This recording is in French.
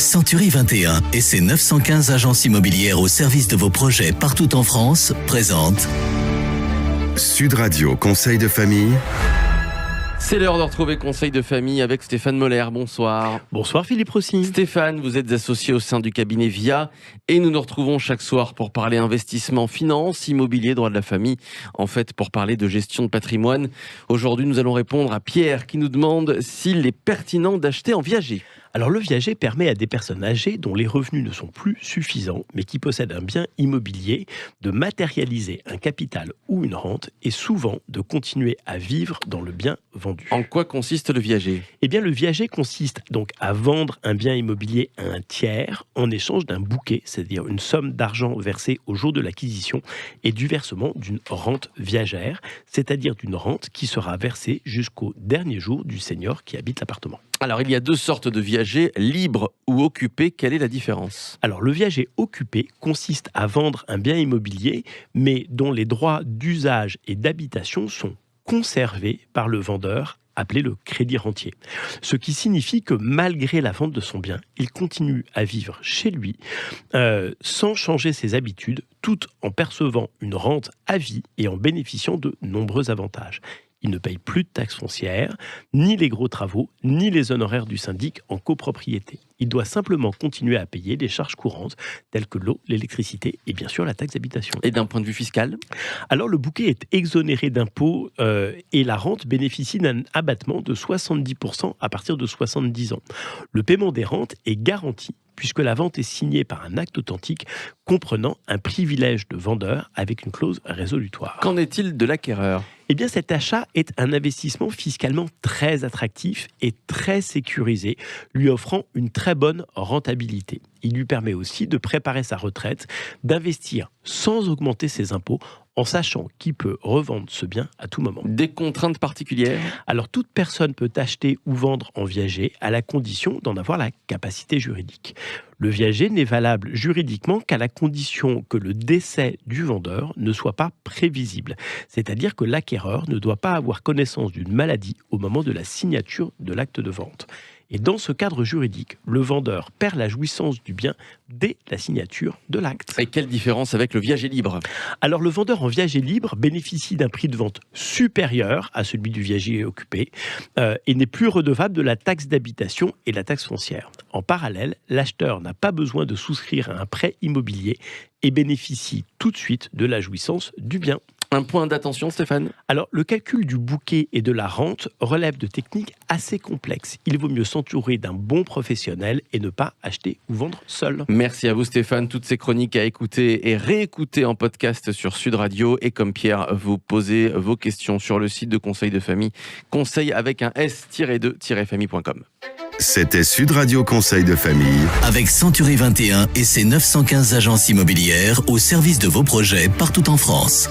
Century 21 et ses 915 agences immobilières au service de vos projets partout en France présentent Sud Radio Conseil de famille. C'est l'heure de retrouver Conseil de famille avec Stéphane Moller. Bonsoir. Bonsoir Philippe Rossi. Stéphane, vous êtes associé au sein du cabinet VIA et nous nous retrouvons chaque soir pour parler investissement, finance, immobilier, droit de la famille. En fait, pour parler de gestion de patrimoine. Aujourd'hui, nous allons répondre à Pierre qui nous demande s'il est pertinent d'acheter en viager. Alors le viager permet à des personnes âgées dont les revenus ne sont plus suffisants, mais qui possèdent un bien immobilier, de matérialiser un capital ou une rente et souvent de continuer à vivre dans le bien vendu. En quoi consiste le viager ? Eh bien le viager consiste donc à vendre un bien immobilier à un tiers en échange d'un bouquet, c'est-à-dire une somme d'argent versée au jour de l'acquisition et du versement d'une rente viagère, c'est-à-dire d'une rente qui sera versée jusqu'au dernier jour du senior qui habite l'appartement. Alors, il y a deux sortes de viagers, libres ou occupés. Quelle est la différence ? Alors, le viager occupé consiste à vendre un bien immobilier, mais dont les droits d'usage et d'habitation sont conservés par le vendeur, appelé le crédit rentier. Ce qui signifie que malgré la vente de son bien, il continue à vivre chez lui sans changer ses habitudes, tout en percevant une rente à vie et en bénéficiant de nombreux avantages. Il ne paye plus de taxes foncières, ni les gros travaux, ni les honoraires du syndic en copropriété. Il doit simplement continuer à payer les charges courantes, telles que l'eau, l'électricité et bien sûr la taxe d'habitation. Et d'un point de vue fiscal ? Alors le bouquet est exonéré d'impôts et la rente bénéficie d'un abattement de 70% à partir de 70 ans. Le paiement des rentes est garanti puisque la vente est signée par un acte authentique comprenant un privilège de vendeur avec une clause résolutoire. Qu'en est-il de l'acquéreur ? Eh bien, cet achat est un investissement fiscalement très attractif et très sécurisé, lui offrant une très bonne rentabilité. Il lui permet aussi de préparer sa retraite, d'investir sans augmenter ses impôts, en sachant qu'il peut revendre ce bien à tout moment. Des contraintes particulières ? Alors, toute personne peut acheter ou vendre en viager à la condition d'en avoir la capacité juridique. Le viager n'est valable juridiquement qu'à la condition que le décès du vendeur ne soit pas prévisible. C'est-à-dire que l'acquéreur ne doit pas avoir connaissance d'une maladie au moment de la signature de l'acte de vente. Et dans ce cadre juridique, le vendeur perd la jouissance du bien dès la signature de l'acte. Et quelle différence avec le viager libre ? Alors le vendeur en viager libre bénéficie d'un prix de vente supérieur à celui du viager occupé et n'est plus redevable de la taxe d'habitation et la taxe foncière. En parallèle, l'acheteur n'a pas besoin de souscrire à un prêt immobilier et bénéficie tout de suite de la jouissance du bien. Un point d'attention, Stéphane ? Alors, le calcul du bouquet et de la rente relève de techniques assez complexes. Il vaut mieux s'entourer d'un bon professionnel et ne pas acheter ou vendre seul. Merci à vous, Stéphane. Toutes ces chroniques à écouter et réécouter en podcast sur Sud Radio. Et comme Pierre, vous posez vos questions sur le site de Conseil de famille, conseil avec un s-2-famille.com. C'était Sud Radio Conseil de famille. avec Century 21 et ses 915 agences immobilières au service de vos projets partout en France.